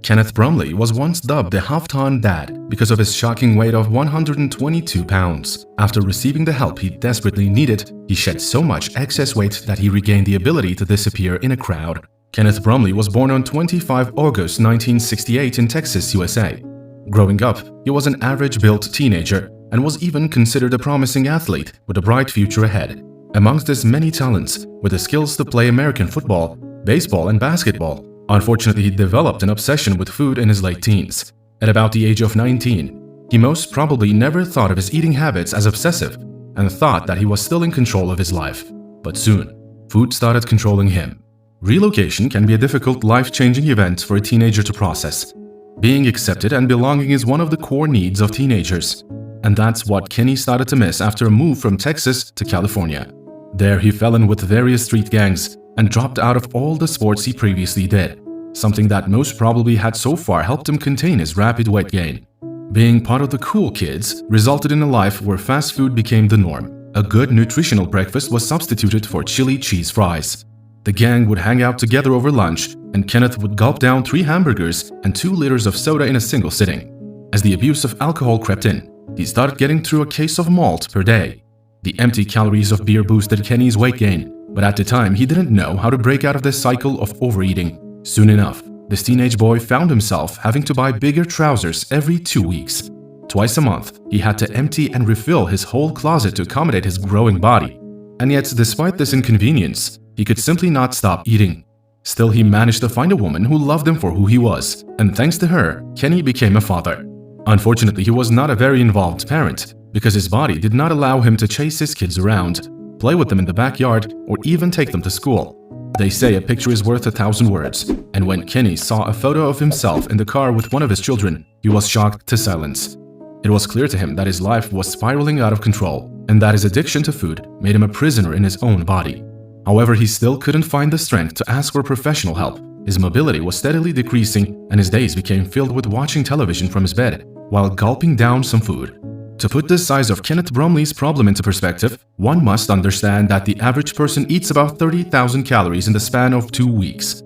Kenneth Brumley was once dubbed the half-ton dad because of his shocking weight of 122 pounds. After receiving the help he desperately needed, he shed so much excess weight that he regained the ability to disappear in a crowd. Kenneth Brumley was born on 25 August 1968 in Texas, USA. Growing up, he was an average-built teenager and was even considered a promising athlete with a bright future ahead. Amongst his many talents were the skills to play American football, baseball, and basketball. Unfortunately, he developed an obsession with food in his late teens. At about the age of 19, he most probably never thought of his eating habits as obsessive and thought that he was still in control of his life. But soon, food started controlling him. Relocation can be a difficult, life-changing event for a teenager to process. Being accepted and belonging is one of the core needs of teenagers. And that's what Kenny started to miss after a move from Texas to California. There he fell in with various street gangs and dropped out of all the sports he previously did, something that most probably had so far helped him contain his rapid weight gain. Being part of the cool kids resulted in a life where fast food became the norm. A good nutritional breakfast was substituted for chili cheese fries. The gang would hang out together over lunch, and Kenneth would gulp down 3 hamburgers and 2 liters of soda in a single sitting. As the abuse of alcohol crept in, he started getting through a case of malt per day. The empty calories of beer boosted Kenny's weight gain, but at the time he didn't know how to break out of this cycle of overeating. Soon enough, this teenage boy found himself having to buy bigger trousers every 2 weeks. Twice a month, he had to empty and refill his whole closet to accommodate his growing body. And yet, despite this inconvenience, he could simply not stop eating. Still, he managed to find a woman who loved him for who he was, and thanks to her, Kenny became a father. Unfortunately, he was not a very involved parent, because his body did not allow him to chase his kids around, play with them in the backyard, or even take them to school. They say a picture is worth 1,000 words, and when Kenny saw a photo of himself in the car with one of his children, he was shocked to silence. It was clear to him that his life was spiraling out of control, and that his addiction to food made him a prisoner in his own body. However, he still couldn't find the strength to ask for professional help. His mobility was steadily decreasing, and his days became filled with watching television from his bed while gulping down some food. To put the size of Kenneth Brumley's problem into perspective, one must understand that the average person eats about 30,000 calories in the span of 2 weeks.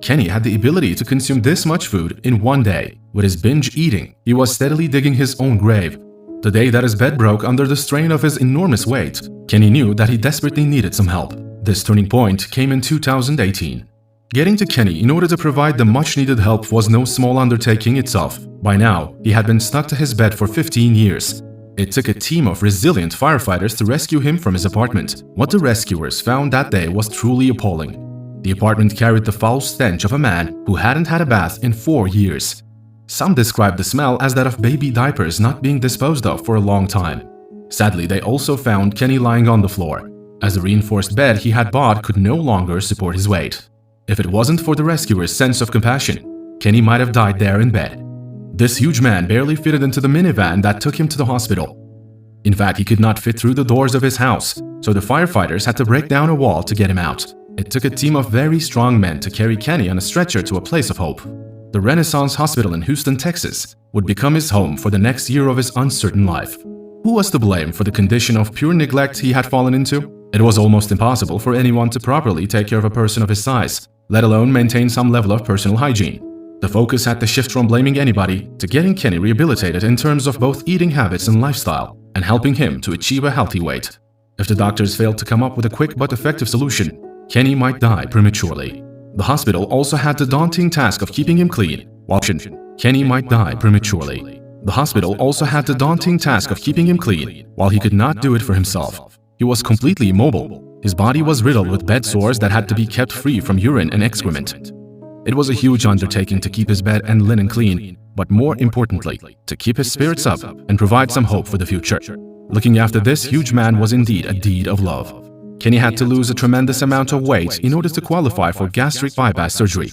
Kenny had the ability to consume this much food in one day. With his binge eating, he was steadily digging his own grave. The day that his bed broke under the strain of his enormous weight, Kenny knew that he desperately needed some help. This turning point came in 2018. Getting to Kenny in order to provide the much-needed help was no small undertaking itself. By now, he had been stuck to his bed for 15 years. It took a team of resilient firefighters to rescue him from his apartment. What the rescuers found that day was truly appalling. The apartment carried the foul stench of a man who hadn't had a bath in 4 years. Some described the smell as that of baby diapers not being disposed of for a long time. Sadly, they also found Kenny lying on the floor, as the reinforced bed he had bought could no longer support his weight. If it wasn't for the rescuers' sense of compassion, Kenny might have died there in bed. This huge man barely fitted into the minivan that took him to the hospital. In fact, he could not fit through the doors of his house, so the firefighters had to break down a wall to get him out. It took a team of very strong men to carry Kenny on a stretcher to a place of hope. The Renaissance Hospital in Houston, Texas, would become his home for the next year of his uncertain life. Who was to blame for the condition of pure neglect he had fallen into? It was almost impossible for anyone to properly take care of a person of his size, let alone maintain some level of personal hygiene. The focus had to shift from blaming anybody to getting Kenny rehabilitated in terms of both eating habits and lifestyle, and helping him to achieve a healthy weight. If the doctors failed to come up with a quick but effective solution, Kenny might die prematurely. The hospital also had the daunting task of keeping him clean, while Kenny might die prematurely. The hospital also had the daunting task of keeping him clean, while he could not do it for himself. He was completely immobile. His body was riddled with bed sores that had to be kept free from urine and excrement. It was a huge undertaking to keep his bed and linen clean, but more importantly, to keep his spirits up and provide some hope for the future. Looking after this huge man was indeed a deed of love. Kenny had to lose a tremendous amount of weight in order to qualify for gastric bypass surgery.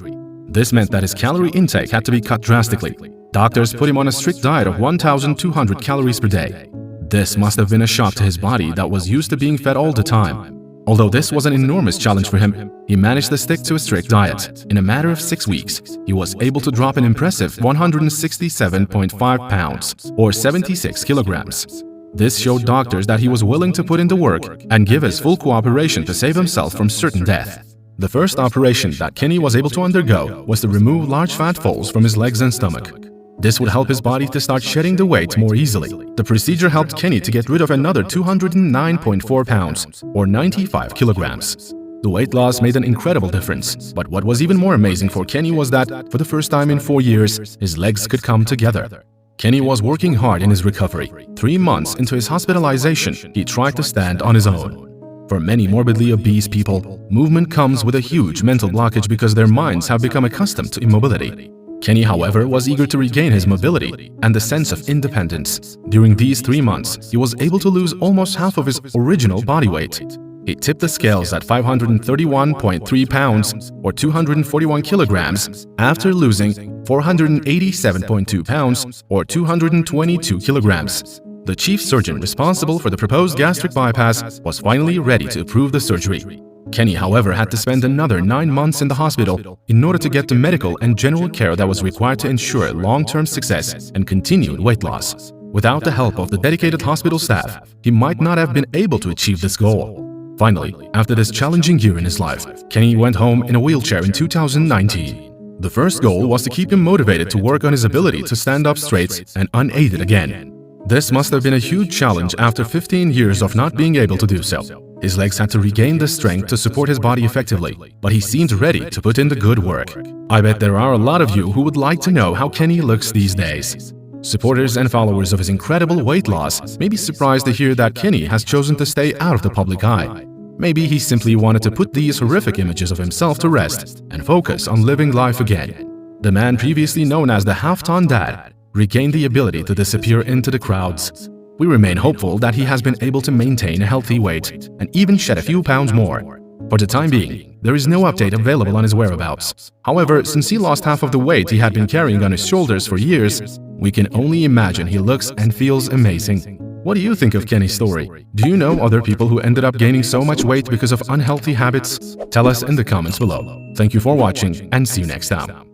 This meant that his calorie intake had to be cut drastically. Doctors put him on a strict diet of 1,200 calories per day. This must have been a shock to his body that was used to being fed all the time. Although this was an enormous challenge for him, he managed to stick to a strict diet. In a matter of 6 weeks, he was able to drop an impressive 167.5 pounds, or 76 kilograms. This showed doctors that he was willing to put in the work and give his full cooperation to save himself from certain death. The first operation that Kenny was able to undergo was to remove large fat folds from his legs and stomach. This would help his body to start shedding the weight more easily. The procedure helped Kenny to get rid of another 209.4 pounds, or 95 kilograms. The weight loss made an incredible difference, but what was even more amazing for Kenny was that, for the first time in 4 years, his legs could come together. Kenny was working hard in his recovery. 3 months into his hospitalization, he tried to stand on his own. For many morbidly obese people, movement comes with a huge mental blockage because their minds have become accustomed to immobility. Kenny, however, was eager to regain his mobility and the sense of independence. During these 3 months, he was able to lose almost half of his original body weight. He tipped the scales at 531.3 pounds, or 241 kilograms, after losing 487.2 pounds, or 222 kilograms. The chief surgeon responsible for the proposed gastric bypass was finally ready to approve the surgery. Kenny, however, had to spend another 9 months in the hospital in order to get the medical and general care that was required to ensure long-term success and continued weight loss. Without the help of the dedicated hospital staff, he might not have been able to achieve this goal. Finally, after this challenging year in his life, Kenny went home in a wheelchair in 2019. The first goal was to keep him motivated to work on his ability to stand up straight and unaided again. This must have been a huge challenge after 15 years of not being able to do so. His legs had to regain the strength to support his body effectively, but he seemed ready to put in the good work. I bet there are a lot of you who would like to know how Kenny looks these days. Supporters and followers of his incredible weight loss may be surprised to hear that Kenny has chosen to stay out of the public eye. Maybe he simply wanted to put these horrific images of himself to rest and focus on living life again. The man previously known as the half-ton dad regained the ability to disappear into the crowds. We remain hopeful that he has been able to maintain a healthy weight and even shed a few pounds more. For the time being, there is no update available on his whereabouts. However, since he lost half of the weight he had been carrying on his shoulders for years, we can only imagine he looks and feels amazing. What do you think of Kenny's story? Do you know other people who ended up gaining so much weight because of unhealthy habits? Tell us in the comments below. Thank you for watching and see you next time.